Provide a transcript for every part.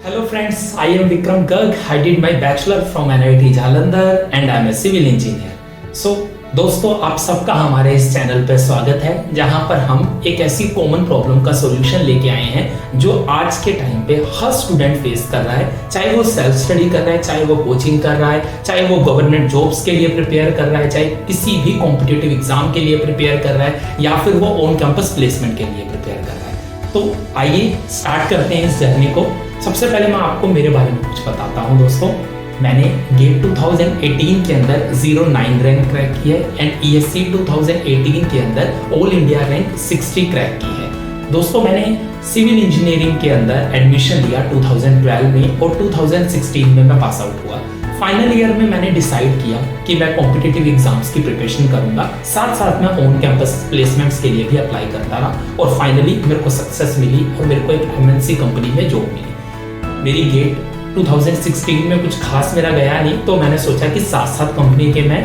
Hello friends, I am Vikram Garg. I did my bachelor from NIT Jalandhar and I am a civil engineer. So दोस्तों आप सबका हमारे इस channel पर स्वागत है जहां पर हम एक ऐसी कॉमन प्रॉब्लम का सॉल्यूशन लेके आए हैं जो आज के टाइम पे हर स्टूडेंट फेस कर रहा है, चाहे वो सेल्फ स्टडी कर रहा है, चाहे वो कोचिंग कर रहा है, चाहे वो गवर्नमेंट जॉब्स के लिए प्रिपेयर कर रहा है, चाहे किसी भी कॉम्पिटिटिव एग्जाम के लिए प्रिपेयर कर रहा है या फिर वो ऑन कैंपस प्लेसमेंट के लिए प्रिपेयर कर रहा है। तो आइए स्टार्ट करते हैं इस जर्नी को। सबसे पहले मैं आपको मेरे बारे में कुछ बताता हूँ दोस्तों। मैंने गेट 2018 के अंदर 09 रैंक क्रैक की है एंड ESC 2018 के अंदर ऑल इंडिया रैंक 60 क्रैक की है। दोस्तों मैंने सिविल इंजीनियरिंग के अंदर एडमिशन लिया 2012 में और 2016 में मैं पास आउट हुआ। फाइनल ईयर में मैंने डिसाइड किया कि मैं कॉम्पिटिटिव एग्जाम्स की प्रिपरेशन करूंगा, साथ साथ मैं ऑन कैंपस प्लेसमेंट्स के लिए भी अप्लाई करता रहा और फाइनली मेरे को सक्सेस मिली और मेरे को एक MNC कंपनी में जॉब मिली। मेरी गेट 2016 में कुछ खास मेरा गया नहीं, तो मैंने सोचा कि साथ साथ कंपनी के मैं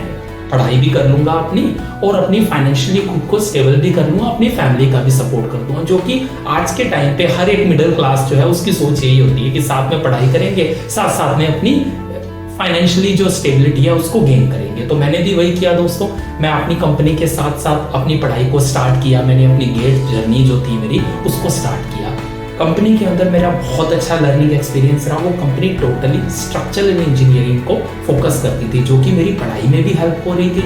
पढ़ाई भी कर लूंगा अपनी और अपनी फाइनेंशियली खुद को स्टेबल भी कर लूंगा, अपनी फैमिली का भी सपोर्ट कर दूंगा, जो कि आज के टाइम पे हर एक मिडिल क्लास जो है उसकी सोच यही होती है कि साथ में पढ़ाई करेंगे, साथ साथ में अपनी फाइनेंशियली जो स्टेबिलिटी है उसको गेन करेंगे। तो मैंने भी वही किया दोस्तों। मैं अपनी कंपनी के साथ साथ अपनी पढ़ाई को स्टार्ट किया। मैंने अपनी गेट जर्नी जो थी मेरी उसको स्टार्ट किया। कंपनी के अंदर मेरा बहुत अच्छा लर्निंग एक्सपीरियंस रहा। वो कंपनी टोटली स्ट्रक्चरल इंजीनियरिंग को फोकस करती थी, जो कि मेरी पढ़ाई में भी हेल्प हो रही थी,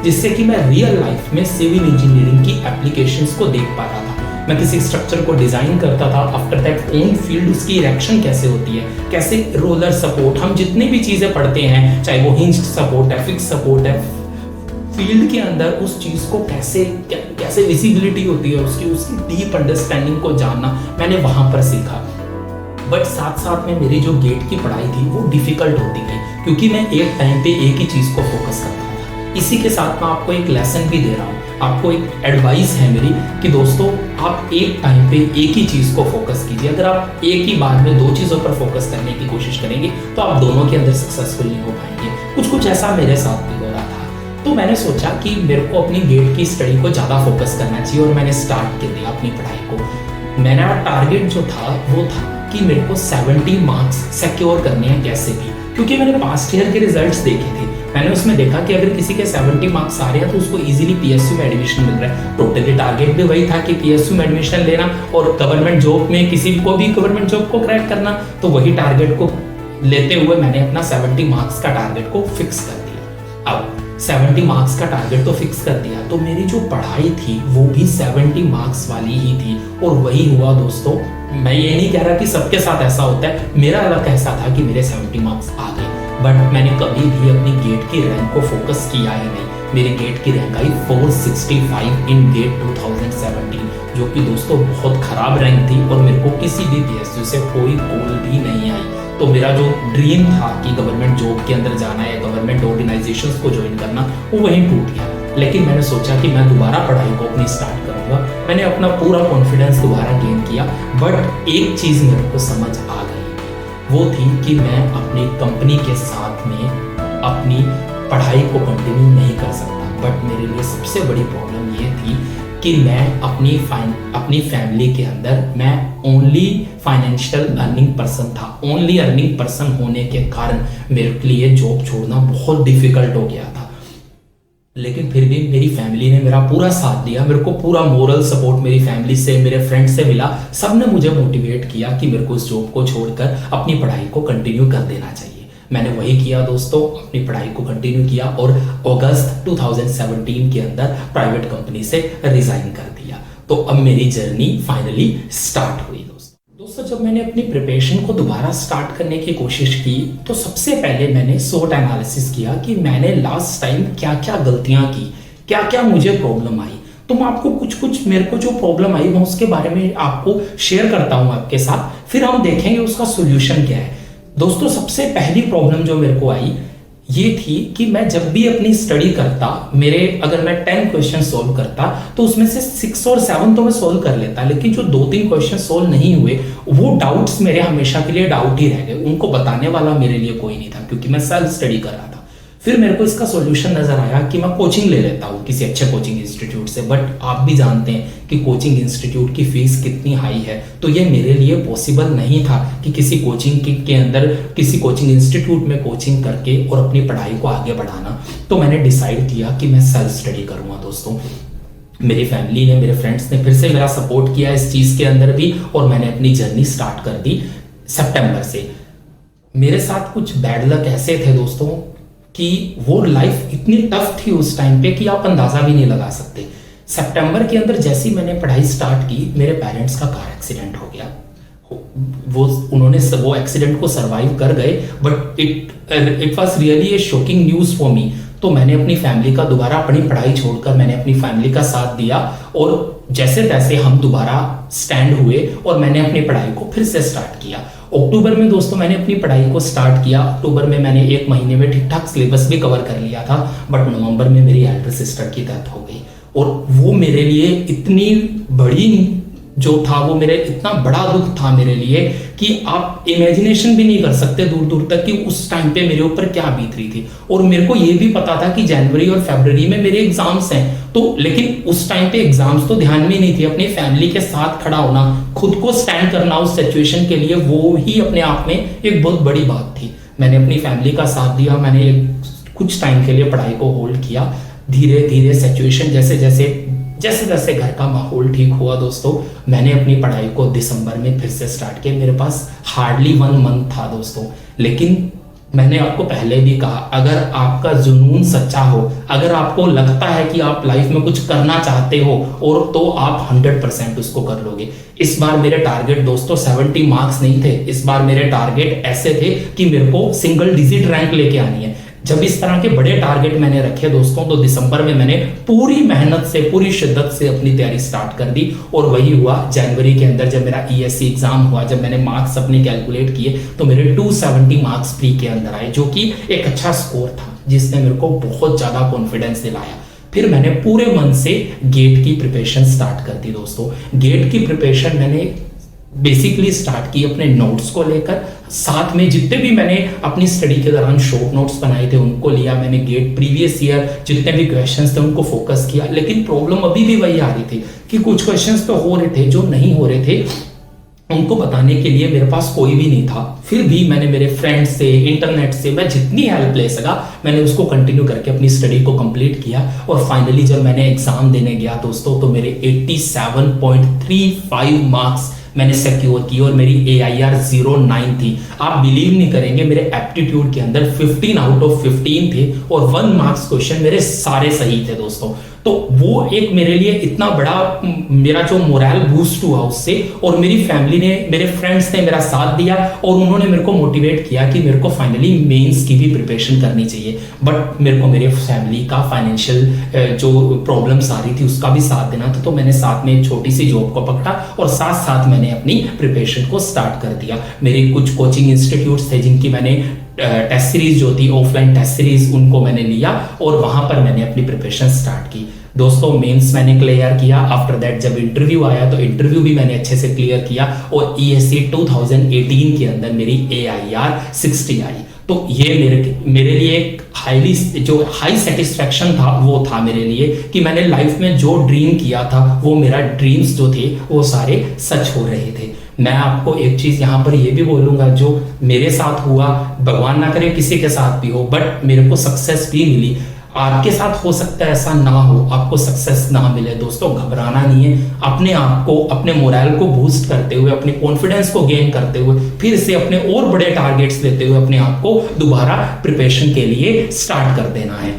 जिससे कि मैं रियल लाइफ में सिविल इंजीनियरिंग की एप्लीकेशंस को देख पा रहा था। मैं किसी स्ट्रक्चर को डिजाइन करता था, आफ्टर दैट ऑन फील्ड उसकी इरेक्शन कैसे होती है, कैसे रोलर सपोर्ट, हम जितनी भी चीजें पढ़ते हैं, चाहे वो हिंज्ड सपोर्ट है, फिक्स सपोर्ट है, फील्ड के अंदर उस चीज को कैसे विजिबिलिटी होती है उसकी डीप अंडरस्टैंडिंग को जानना मैंने वहां पर सीखा। बट साथ साथ में मेरी जो गेट की पढ़ाई थी वो डिफिकल्ट होती गई, क्योंकि मैं एक टाइम पे एक ही चीज को फोकस करता था। इसी के साथ मैं आपको एक लेसन भी दे रहा हूँ, आपको एक एडवाइस है मेरी कि दोस्तों आप एक टाइम पे एक ही चीज को फोकस कीजिए। अगर आप एक ही बार में दो चीजों पर फोकस करने की कोशिश करेंगे तो आप दोनों के अंदर सक्सेसफुल नहीं हो पाएंगे। कुछ ऐसा मेरे साथ भी हो रहा था। तो मैंने सोचा कि मेरे को अपनी गेट की स्टडी को ज़्यादा फोकस करना चाहिए और मैंने स्टार्ट कर दिया अपनी पढ़ाई को। मेरा टारगेट जो था वो था कि मेरे को 70 मार्क्स सिक्योर करने हैं कैसे भी, क्योंकि मैंने पास्ट ईयर के रिजल्ट्स देखे थे। मैंने उसमें देखा कि अगर किसी के 70 मार्क्स आ रहे हैं तो उसको इजीली PSU में एडमिशन मिल रहा है। टोटली टारगेट भी वही था कि PSU में एडमिशन लेना और गवर्नमेंट जॉब में किसी को भी गवर्नमेंट जॉब को क्रैक करना। तो वही टारगेट को लेते हुए मैंने अपना 70 मार्क्स का टारगेट को फिक्स कर दिया। अब 70 मार्क्स का टारगेट तो फिक्स कर दिया, तो मेरी जो पढ़ाई थी वो भी 70 मार्क्स वाली ही थी और वही हुआ दोस्तों। मैं ये नहीं कह रहा कि सबके साथ ऐसा होता है, मेरा अलग ऐसा था कि मेरे 70 मार्क्स आ गए, बट मैंने कभी भी अपनी गेट की रैंक को फोकस किया ही नहीं। मेरी गेट की रैंक आई 465 इन गेट 2017, जो कि दोस्तों बहुत खराब रैंक थी और मेरे को किसी भी PSU से कोई कॉल भी नहीं आई। तो मेरा जो ड्रीम था कि गवर्नमेंट जॉब के अंदर जाना है, गवर्नमेंट ऑर्गेनाइजेशंस को ज्वाइन करना, वो वहीं टूट गया। लेकिन मैंने सोचा कि मैं दोबारा पढ़ाई को अपनी स्टार्ट करूंगा। मैंने अपना पूरा कॉन्फिडेंस दोबारा गेन किया, बट एक चीज़ मेरे को समझ आ गई, वो थी कि मैं अपनी कंपनी के साथ में अपनी पढ़ाई को कंटिन्यू नहीं कर सकता। बट मेरे लिए सबसे बड़ी प्रॉब्लम ये थी कि मैं अपनी फैमिली के अंदर मैं ओनली फाइनेंशियल अर्निंग पर्सन था। ओनली अर्निंग पर्सन होने के कारण मेरे लिए जॉब छोड़ना बहुत डिफिकल्ट हो गया था। लेकिन फिर भी मेरी फैमिली ने मेरा पूरा साथ दिया, मेरे को पूरा मोरल सपोर्ट मेरी फैमिली से, मेरे फ्रेंड से मिला। सबने मुझे मोटिवेट किया कि मेरे को इस जॉब को छोड़कर अपनी पढ़ाई को कंटिन्यू कर देना चाहिए। मैंने वही किया दोस्तों, अपनी पढ़ाई को कंटिन्यू किया और अगस्त 2017 के अंदर प्राइवेट कंपनी से रिजाइन कर दिया। तो अब मेरी जर्नी फाइनली स्टार्ट हुई दोस्तों। जब मैंने अपनी प्रिपरेशन को दोबारा स्टार्ट करने की कोशिश की तो सबसे पहले मैंने SWOT एनालिसिस किया कि मैंने लास्ट टाइम क्या क्या गलतियां की, क्या क्या मुझे प्रॉब्लम आई। तो मैं आपको कुछ मेरे को जो प्रॉब्लम आई मैं उसके बारे में आपको शेयर करता हूं आपके साथ, फिर हम देखेंगे उसका सोल्यूशन क्या है। दोस्तों सबसे पहली प्रॉब्लम जो मेरे को आई ये थी कि मैं जब भी अपनी स्टडी करता, अगर मैं 10 क्वेश्चन सोल्व करता तो उसमें से 6 और 7 तो मैं सोल्व कर लेता, लेकिन जो 2-3 क्वेश्चन सोल्व नहीं हुए वो डाउट्स मेरे हमेशा के लिए डाउट ही रह गए। उनको बताने वाला मेरे लिए कोई नहीं था, क्योंकि मैं सेल्फ स्टडी कर रहा था। फिर मेरे को इसका सॉल्यूशन नजर आया कि मैं कोचिंग ले लेता हूँ किसी अच्छे कोचिंग इंस्टीट्यूट से। बट आप भी जानते हैं कि कोचिंग इंस्टीट्यूट की फीस कितनी हाई है, तो ये मेरे लिए पॉसिबल नहीं था कि किसी कोचिंग के अंदर किसी कोचिंग इंस्टीट्यूट में कोचिंग करके और अपनी पढ़ाई को आगे बढ़ाना। तो मैंने डिसाइड किया कि मैं सेल्फ स्टडी करूँगा दोस्तों। मेरी फैमिली ने, मेरे फ्रेंड्स ने फिर से मेरा सपोर्ट किया इस चीज़ के अंदर भी, और मैंने अपनी जर्नी स्टार्ट कर दी सितंबर से। मेरे साथ कुछ बैड लक ऐसे थे दोस्तों कि वो लाइफ इतनी टफ थी उस टाइम पे कि आप अंदाजा भी नहीं लगा सकते। सितंबर के अंदर जैसे ही मैंने पढ़ाई स्टार्ट की, मेरे पेरेंट्स का कार एक्सीडेंट हो गया। उन्होंने वो एक्सीडेंट को सरवाइव कर गए, but it was really a shocking news for me. तो मैंने अपनी फैमिली का दोबारा अपनी पढ़ाई छोड़कर मैंने अपनी फैमिली का साथ दिया, और जैसे तैसे हम दोबारा स्टैंड हुए और मैंने अपनी पढ़ाई को फिर से स्टार्ट किया। अक्टूबर में दोस्तों मैंने अपनी पढ़ाई को स्टार्ट किया। अक्टूबर में मैंने 1 महीने में ठीक ठाक सिलेबस भी कवर कर लिया था, बट नवंबर में मेरी एल्डर सिस्टर की डेथ हो गई। और वो मेरे लिए इतनी बड़ी जो था, वो मेरे इतना बड़ा दुख था मेरे लिए कि आप इमेजिनेशन भी नहीं कर सकते दूर दूर तक कि उस टाइम पे मेरे ऊपर क्या बीत रही थी। और मेरे को ये भी पता था कि जनवरी और फरवरी में मेरे एग्जाम्स हैं, तो लेकिन उस टाइम पे एग्जाम्स तो ध्यान में नहीं थी। अपनी फैमिली के साथ खड़ा होना, खुद को स्टैंड करना उस सिचुएशन के लिए, वो ही अपने आप में एक बहुत बड़ी बात थी। मैंने अपनी फैमिली का साथ दिया, मैंने कुछ टाइम के लिए पढ़ाई को होल्ड किया। धीरे धीरे सिचुएशन जैसे जैसे घर का माहौल ठीक हुआ दोस्तों, मैंने अपनी पढ़ाई को दिसंबर में फिर से स्टार्ट किया। मेरे पास हार्डली 1 मंथ था दोस्तों, लेकिन मैंने आपको पहले भी कहा, अगर आपका जुनून सच्चा हो, अगर आपको लगता है कि आप लाइफ में कुछ करना चाहते हो, और तो आप 100% उसको कर लोगे। इस बार मेरे टारगेट दोस्तों 70 मार्क्स नहीं थे। इस बार मेरे टारगेट ऐसे थे कि मेरे को सिंगल डिजिट रैंक लेके आनी है। जब इस तरह के बड़े टारगेट मैंने रखे दोस्तों, तो दिसंबर में मैंने पूरी मेहनत से, पूरी शिद्दत से अपनी तैयारी स्टार्ट कर दी। और वही हुआ जनवरी के अंदर, जब मेरा ESC एग्जाम हुआ, जब मैंने मार्क्स अपने कैलकुलेट किए, तो मेरे 270 मार्क्स प्री के अंदर आए, जो कि एक अच्छा स्कोर था, जिसने मेरे को बहुत ज्यादा कॉन्फिडेंस दिलाया। फिर मैंने पूरे मन से गेट की प्रिपरेशन स्टार्ट कर दी दोस्तों। गेट की प्रिपरेशन मैंने बेसिकली स्टार्ट की अपने नोट्स को लेकर, साथ में जितने भी मैंने अपनी स्टडी के दौरान शॉर्ट नोट्स बनाए थे उनको लिया मैंने। गेट प्रीवियस ईयर जितने भी क्वेश्चंस थे उनको फोकस किया। लेकिन प्रॉब्लम अभी भी वही आ रही थी कि कुछ क्वेश्चंस तो हो रहे थे, जो नहीं हो रहे थे उनको बताने के लिए मेरे पास कोई भी नहीं था। फिर भी मैंने मेरे फ्रेंड्स से, इंटरनेट से मैं जितनी हेल्प ले सका, मैंने उसको कंटिन्यू करके अपनी स्टडी को कंप्लीट किया। और फाइनली जब मैंने एग्जाम देने गया दोस्तों, तो मेरे 87.35 मार्क्स मैंने सिक्योर की, और मेरी AIR 09 थी। आप बिलीव नहीं करेंगे, मेरे एप्टीट्यूड के अंदर 15 आउट ऑफ 15 थे, और 1 मार्क्स क्वेश्चन मेरे सारे सही थे दोस्तों। तो वो एक मेरे लिए इतना बड़ा मेरा जो मोरल बूस्ट हुआ उससे, और मेरी फैमिली ने, मेरे फ्रेंड्स ने मेरा साथ दिया, और उन्होंने मेरे को मोटिवेट किया कि मेरे को फाइनली मेंस की भी प्रिपरेशन करनी चाहिए। बट मेरे को मेरे फैमिली का फाइनेंशियल जो प्रॉब्लम्स आ रही थी उसका भी साथ देना था, तो मैंने साथ में एक छोटी सी जॉब को पकड़ा, और साथ साथ मैंने अपनी प्रिपरेशन को स्टार्ट कर दिया। मेरी कुछ कोचिंग इंस्टीट्यूट्स थे जिनकी मैंने टेस्ट सीरीज जो थी, ऑफलाइन टेस्ट सीरीज, उनको मैंने लिया, और वहां पर मैंने अपनी प्रिपरेशन स्टार्ट की दोस्तों। मेंस मैंने क्लियर किया। आफ्टर दैट जब इंटरव्यू आया, तो इंटरव्यू भी मैंने अच्छे से क्लियर किया, और ESC 2018 के अंदर मेरी AIR 60 आई। तो ये मेरे लिए एक हाई सेटिस्फैक्शन था, वो था मेरे लिए कि मैंने लाइफ में जो ड्रीम किया था, वो मेरा ड्रीम्स जो थे वो सारे सच हो रहे थे। मैं आपको एक चीज यहाँ पर ये भी बोलूंगा, जो मेरे साथ हुआ, भगवान ना करे किसी के साथ भी हो, बट मेरे को सक्सेस भी मिली। आपके साथ हो सकता है ऐसा ना हो, आपको सक्सेस ना मिले दोस्तों, घबराना नहीं है। अपने आप को, अपने मोरल को बूस्ट करते हुए, अपने कॉन्फिडेंस को गेन करते हुए, फिर से अपने और बड़े टारगेट्स लेते हुए अपने आप को दोबारा प्रिपरेशन के लिए स्टार्ट कर देना है।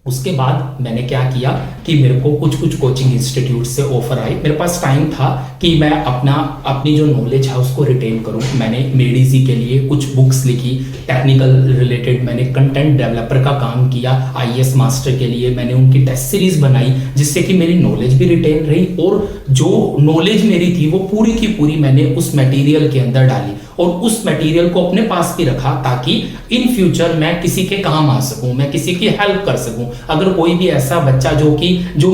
उसके बाद मैंने क्या किया कि मेरे को कुछ कोचिंग इंस्टीट्यूट से ऑफर आई। मेरे पास टाइम था कि मैं अपनी जो नॉलेज है उसको रिटेन करूं। मैंने मेडिसी के लिए कुछ बुक्स लिखी, टेक्निकल रिलेटेड मैंने कंटेंट डेवलपर का काम किया। IAS मास्टर के लिए मैंने उनकी टेस्ट सीरीज बनाई, जिससे कि मेरी नॉलेज भी रिटेन रही, और जो नॉलेज मेरी थी वो पूरी की पूरी मैंने उस मटेरियल के अंदर डाली, और उस मटेरियल को अपने पास भी रखा, ताकि इन फ्यूचर मैं किसी के काम आ सकूं, मैं किसी की हेल्प कर सकूं। अगर कोई भी ऐसा बच्चा जो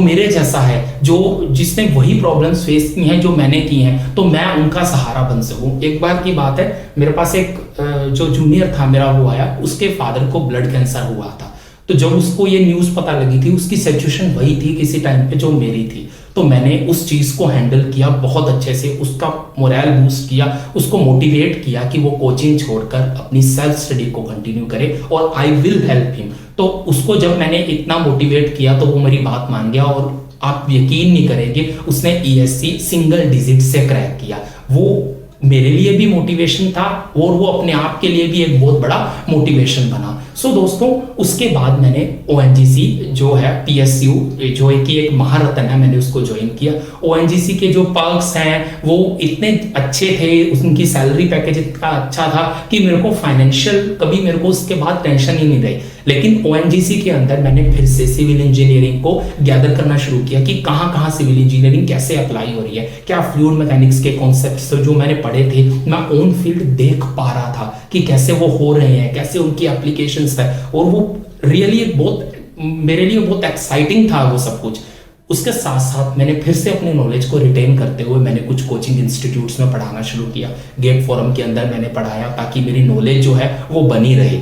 मेरे जैसा है, जिसने वही प्रॉब्लम्स फेस की हैं जो मैंने की हैं, तो मैं उनका सहारा बन सकूं। एक बार की बात है, मेरे पास एक जो जूनियर था मेरा, वो आया, उसके फादर को ब्लड कैंसर हुआ था। तो जब उसको ये न्यूज़ पता लगी थी, उसकी सिचुएशन वही थी किसी टाइम पे जो मेरी थी, तो मैंने उस चीज़ को हैंडल किया बहुत अच्छे से, उसका मोरल बूस्ट किया, उसको मोटिवेट किया कि वो कोचिंग छोड़कर अपनी सेल्फ स्टडी को कंटिन्यू करे और आई विल हेल्प हिम। तो उसको जब मैंने इतना मोटिवेट किया तो वो मेरी बात मान गया और आप यकीन नहीं करेंगे, उसने ईएससी सिंगल डिजिट से क्रैक किया। वो मेरे लिए भी मोटिवेशन था और वो अपने आप के लिए भी एक बहुत बड़ा मोटिवेशन बना। सो दोस्तों, उसके बाद मैंने ओएनजीसी जो है पीएसयू जो एक महारत्न है, मैंने उसको ज्वाइन किया। ओएनजीसी के जो पर्क्स हैं वो इतने अच्छे थे, उनकी सैलरी पैकेज इतना अच्छा था कि मेरे को फाइनेंशियल कभी मेरे को उसके बाद टेंशन ही नहीं रही। लेकिन ओएनजीसी के अंदर मैंने फिर से सिविल इंजीनियरिंग को गैदर करना शुरू किया कि कहाँ कहाँ सिविल इंजीनियरिंग कैसे अप्लाई हो रही है, क्या फ्लूइड मैकेनिक्स के कॉन्सेप्ट्स जो मैंने पढ़े थे मैं ऑन फील्ड देख पा रहा था कि कैसे वो हो रहे हैं, कैसे उनकी एप्लीकेशंस है, और वो रियली बहुत मेरे लिए बहुत एक्साइटिंग था वो सब कुछ। उसके साथ साथ मैंने फिर से अपने नॉलेज को रिटेन करते हुए मैंने कुछ कोचिंग इंस्टीट्यूट्स में पढ़ाना शुरू किया। गेट फोरम के अंदर मैंने पढ़ाया ताकि मेरी नॉलेज जो है वो बनी रहे।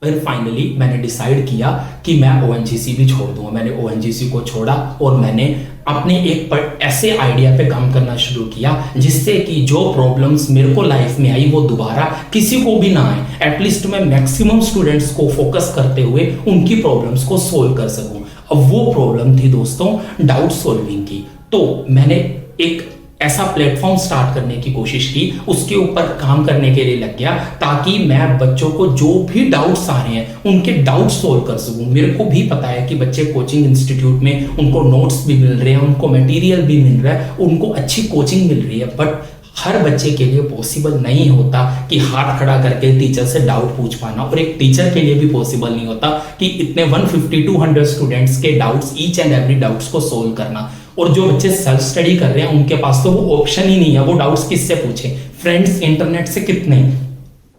फिर फाइनली मैंने डिसाइड किया कि मैं ओएनजीसी भी छोड़ दूंगा। मैंने ओएनजीसी को छोड़ा और मैंने अपने एक ऐसे आइडिया पे काम करना शुरू किया जिससे कि जो प्रॉब्लम्स मेरे को लाइफ में आई वो दोबारा किसी को भी ना आए। एटलीस्ट मैं मैक्सिमम स्टूडेंट्स को फोकस करते हुए उनकी प्रॉब्लम्स को सोल्व कर सकूं। अब वो प्रॉब्लम थी दोस्तों डाउट सॉल्विंग की। तो मैंने एक ऐसा प्लेटफॉर्म स्टार्ट करने की कोशिश की, उसके ऊपर काम करने के लिए लग गया ताकि मैं बच्चों को जो भी डाउट्स आ रहे हैं उनके डाउट सोल्व कर सकूं। मेरे को भी पता है कि बच्चे कोचिंग इंस्टीट्यूट में उनको नोट्स भी मिल रहे हैं, उनको मटेरियल भी मिल रहा है, उनको अच्छी कोचिंग मिल रही है, बट हर बच्चे के लिए पॉसिबल नहीं होता कि हाथ खड़ा करके टीचर से डाउट पूछ पाना, और एक टीचर के लिए भी पॉसिबल नहीं होता कि इतने 150-200 स्टूडेंट्स के doubts each and every doubts को सोल्व करना। और जो बच्चे सेल्फ स्टडी कर रहे हैं उनके पास तो वो ऑप्शन ही नहीं है, वो डाउट्स किससे पूछे, फ्रेंड्स इंटरनेट से कितने।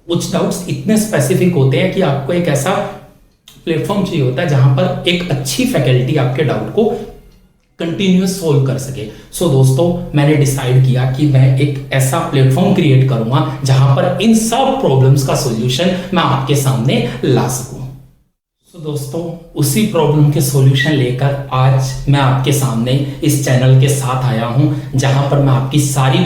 कुछ डाउट्स इतने स्पेसिफिक होते हैं कि आपको एक ऐसा प्लेटफॉर्म चाहिए होता है जहां पर एक अच्छी फैकल्टी आपके डाउट को कंटिन्यूस सोल्व कर सके। सो दोस्तों, मैंने डिसाइड किया कि मैं एक ऐसा प्लेटफॉर्म क्रिएट करूंगा जहां पर इन सब प्रॉब्लम्स का सॉल्यूशन मैं आपके सामने ला सकूं। तो दोस्तों, उसी प्रॉब्लम के सॉल्यूशन लेकर आज मैं आपके सामने इस चैनल के साथ आया हूं जहां पर मैं आपकी सारी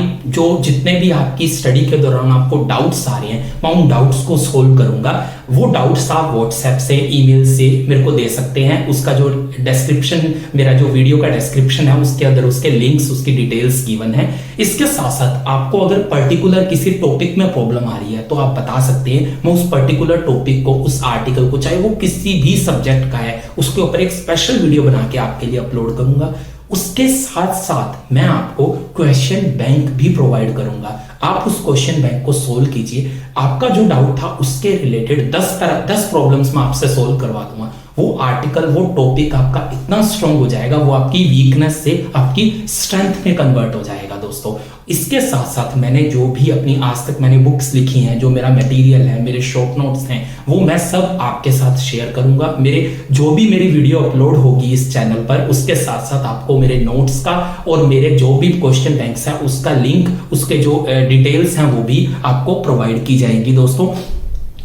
जितने भी आपकी स्टडी के दौरान आपको डाउट्स आ रहे हैं मैं उन डाउट्स को सोल्व करूंगा। वो डाउट्स आप व्हाट्सएप से, ईमेल से मेरे को दे सकते हैं। उसका जो डिस्क्रिप्शन, मेरा जो वीडियो का डिस्क्रिप्शन है उसके अंदर उसके लिंक्स, उसकी डिटेल्स गिवन है। इसके साथ साथ आपको अगर पर्टिकुलर किसी टॉपिक में प्रॉब्लम आ रही है तो आप बता सकते हैं, मैं उस पर्टिकुलर टॉपिक को, उस आर्टिकल को, चाहे वो किसी भी सब्जेक्ट का है, उसके ऊपर एक स्पेशल वीडियो बना के आपके लिए अपलोड करूंगा। उसके साथ साथ मैं आपको क्वेश्चन बैंक भी प्रोवाइड करूंगा। आप उस क्वेश्चन बैंक को सोल्व कीजिए। आपका जो डाउट था उसके रिलेटेड 10 प्रॉब्लम्स मैं आपसे सोल्व करवा दूंगा। वो आर्टिकल, वो टॉपिक आपका इतना स्ट्रांग हो जाएगा, वो आपकी वीकनेस से आपकी स्ट्रेंथ में कन्वर्ट हो जाएगा दोस्तों। इसके साथ साथ मैंने जो भी अपनी आज तक मैंने बुक्स लिखी हैं, जो मेरा मटेरियल है, मेरे शॉर्ट नोट्स हैं, वो मैं सब आपके साथ शेयर करूंगा। मेरी वीडियो अपलोड होगी इस चैनल पर, उसके साथ साथ आपको मेरे नोट्स का और मेरे जो भी क्वेश्चन बैंक्स है उसका लिंक, उसके जो डिटेल्स हैं वो भी आपको प्रोवाइड की जाएंगी दोस्तों।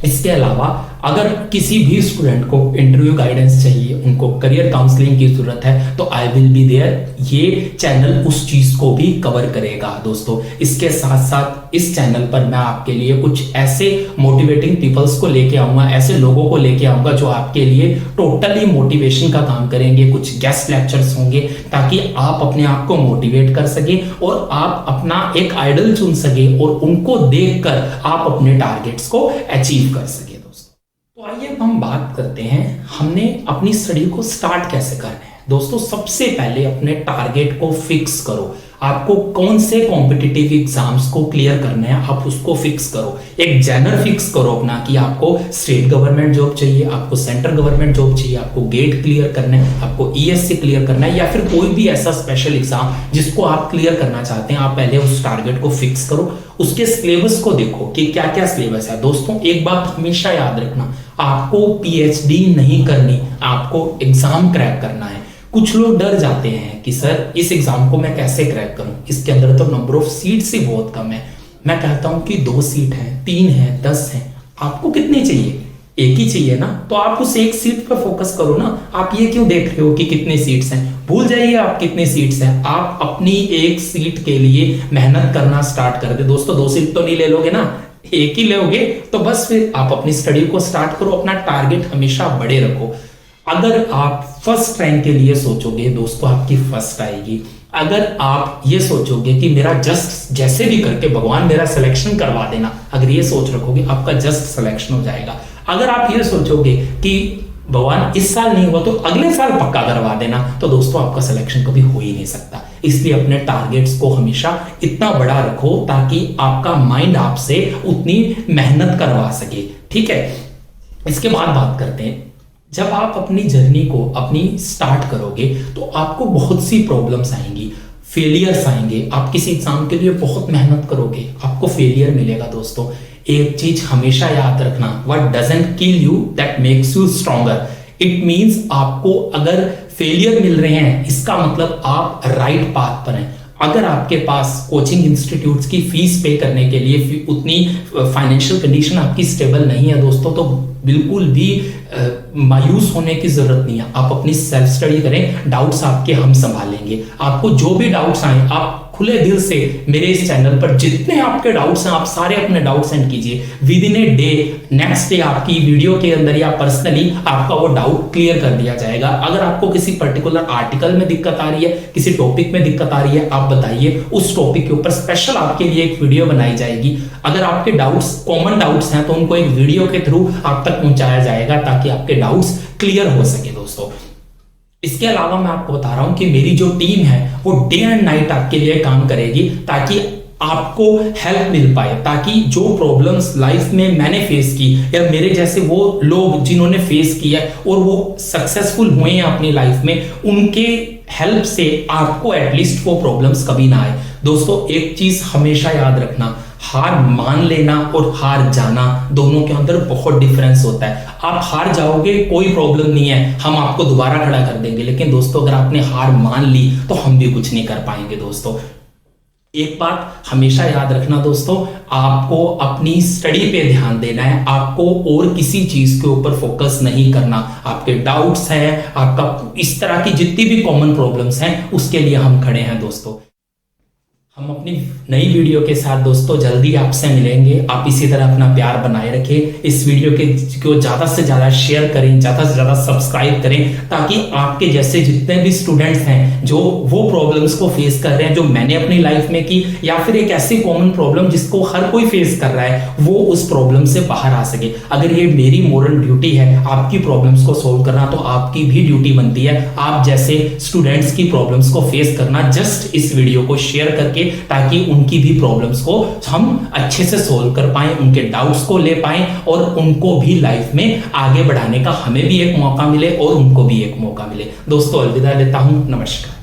इसके अलावा अगर किसी भी स्टूडेंट को इंटरव्यू गाइडेंस चाहिए, उनको करियर काउंसलिंग की जरूरत है, तो आई विल बी देयर। ये चैनल उस चीज को भी कवर करेगा दोस्तों। इसके साथ साथ इस चैनल पर मैं आपके लिए कुछ ऐसे मोटिवेटिंग पीपल्स को लेके आऊंगा, ऐसे लोगों को लेके आऊंगा जो आपके लिए टोटली मोटिवेशन का काम करेंगे। कुछ गेस्ट लेक्चर्स होंगे ताकि आप अपने आप को मोटिवेट कर सके और आप अपना एक आइडल चुन सके और उनको देखकर आप अपने टारगेट्स को अचीव कर सके। तो आइए अब हम बात करते हैं हमने अपनी स्टडी को स्टार्ट कैसे करना है। दोस्तों, सबसे पहले अपने टारगेट को फिक्स करो। आपको कौन से कॉम्पिटिटिव एग्जाम्स को क्लियर करना है, आप उसको फिक्स करो। एक जेनर फिक्स करो अपना कि आपको स्टेट गवर्नमेंट जॉब चाहिए, आपको सेंट्रल गवर्नमेंट जॉब चाहिए, आपको गेट क्लियर करना है, आपको ईएससी क्लियर करना है, या फिर कोई भी ऐसा स्पेशल एग्जाम जिसको आप क्लियर करना चाहते हैं। आप पहले उस टारगेट को फिक्स करो। उसके सिलेबस को देखो कि क्या क्या सिलेबस है। दोस्तों, एक बात हमेशा याद रखना, आपको पीएचडी नहीं करनी, आपको एग्जाम क्रैक करना है। कुछ लोग डर जाते हैं कि सर इस एग्जाम को मैं कैसे क्रैक करूं, इसके अंदर तो नंबर ऑफ सीट्स ही बहुत कम है। मैं कहता हूं कि 2 सीट हैं, 3 हैं, 10 हैं, आपको कितनी चाहिए? एक ही चाहिए ना, तो आप उस एक सीट पर फोकस करो ना। आप ये क्यों देख रहे हो कि कितने सीट्स हैं, भूल जाइए आप कितने सीट्स हैं। आप अपनी एक सीट के लिए मेहनत करना स्टार्ट कर दे दोस्तों। 2 सीट तो नहीं ले लोगे ना, एक ही लोगे, तो बस फिर आप अपनी स्टडी को स्टार्ट करो। अपना टारगेट हमेशा बड़े रखो। अगर आप फर्स्ट रैंक के लिए सोचोगे दोस्तों, आपकी फर्स्ट आएगी। अगर आप ये सोचोगे कि मेरा जस्ट जैसे भी करके भगवान मेरा सिलेक्शन करवा देना, अगर ये सोच रखोगे, आपका जस्ट सिलेक्शन हो जाएगा। अगर आप ये सोचोगे कि भगवान इस साल नहीं हुआ तो अगले साल पक्का करवा देना, तो दोस्तों आपका सिलेक्शन कभी हो ही नहीं सकता। इसलिए अपने टारगेट्स को हमेशा इतना बड़ा रखो ताकि आपका माइंड आपसे उतनी मेहनत करवा सके, ठीक है। इसके बाद बात करते हैं, जब आप अपनी जर्नी को अपनी स्टार्ट करोगे तो आपको बहुत सी प्रॉब्लम्स आएंगी, फेलियर्स आएंगे। आप किसी एग्जाम के लिए बहुत मेहनत करोगे, आपको फेलियर मिलेगा दोस्तों। एक चीज हमेशा याद रखना, what doesn't kill you that makes you stronger. It means आपको अगर फेलियर मिल रहे हैं, इसका मतलब आप राइट पाथ पर हैं। अगर आपके पास कोचिंग इंस्टीट्यूट्स की फीस पे करने के लिए उतनी फाइनेंशियल कंडीशन आपकी स्टेबल नहीं है दोस्तों, तो बिल्कुल भी मायूस होने की जरूरत नहीं है। आप अपनी सेल्फ स्टडी करें, डाउट्स आपके हम संभालेंगे। आपको जो भी डाउट्स आए, आप खुले दिल से मेरे इस चैनल पर जितने आपके डाउट्स हैं, आप सारे अपने डाउट सेंड कीजिए। With in a day, next day आपकी वीडियो के अंदर या पर्सनली आपका वो डाउट क्लियर कर दिया जाएगा। अगर आपको किसी पर्टिकुलर आर्टिकल में दिक्कत आ रही है, किसी टॉपिक में दिक्कत आ रही है, आप बताइए, उस टॉपिक के ऊपर स्पेशल आपके लिए एक वीडियो बनाई जाएगी। अगर आपके डाउट्स कॉमन डाउट्स हैं तो उनको एक वीडियो के थ्रू आप तक पहुंचाया जाएगा ताकि आपके डाउट्स क्लियर हो सके दोस्तों। इसके अलावा मैं आपको बता रहा हूं कि मेरी जो टीम है वो डे एंड नाइट आपके लिए काम करेगी ताकि आपको हेल्प मिल पाए, ताकि जो प्रॉब्लम्स लाइफ में मैंने फेस की या मेरे जैसे वो लोग जिन्होंने फेस किया और वो सक्सेसफुल हुए हैं अपनी लाइफ में, उनके हेल्प से आपको एटलीस्ट वो प्रॉब्लम्स कभी ना आए। दोस्तों एक चीज हमेशा याद रखना, हार मान लेना और हार जाना दोनों के अंदर बहुत डिफरेंस होता है। आप हार जाओगे, कोई प्रॉब्लम नहीं है, हम आपको दोबारा खड़ा कर देंगे, लेकिन दोस्तों अगर आपने हार मान ली तो हम भी कुछ नहीं कर पाएंगे दोस्तों। एक बात हमेशा याद रखना दोस्तों, आपको अपनी स्टडी पे ध्यान देना है, आपको और किसी चीज के ऊपर फोकस नहीं करना। आपके डाउट्स हैं, आपका इस तरह की जितनी भी कॉमन प्रॉब्लम्स हैं, उसके लिए हम खड़े हैं दोस्तों। हम अपनी नई वीडियो के साथ दोस्तों जल्दी आपसे मिलेंगे। आप इसी तरह अपना प्यार बनाए रखें। इस वीडियो को ज्यादा से ज्यादा शेयर करें, ज्यादा से ज्यादा सब्सक्राइब करें, ताकि आपके जैसे जितने भी स्टूडेंट्स हैं जो वो प्रॉब्लम्स को फेस कर रहे हैं जो मैंने अपनी लाइफ में की, या फिर एक ऐसी कॉमन प्रॉब्लम जिसको हर कोई फेस कर रहा है, वो उस प्रॉब्लम से बाहर आ सके। अगर ये मेरी मोरल ड्यूटी है आपकी प्रॉब्लम्स को सोल्व करना, तो आपकी भी ड्यूटी बनती है आप जैसे स्टूडेंट्स की प्रॉब्लम्स को फेस करना, जस्ट इस वीडियो को शेयर करके, ताकि उनकी भी प्रॉब्लम्स को हम अच्छे से सोल्व कर पाएं, उनके डाउट्स को ले पाएं और उनको भी लाइफ में आगे बढ़ाने का हमें भी एक मौका मिले और उनको भी एक मौका मिले। दोस्तों अलविदा लेता हूं, नमस्कार।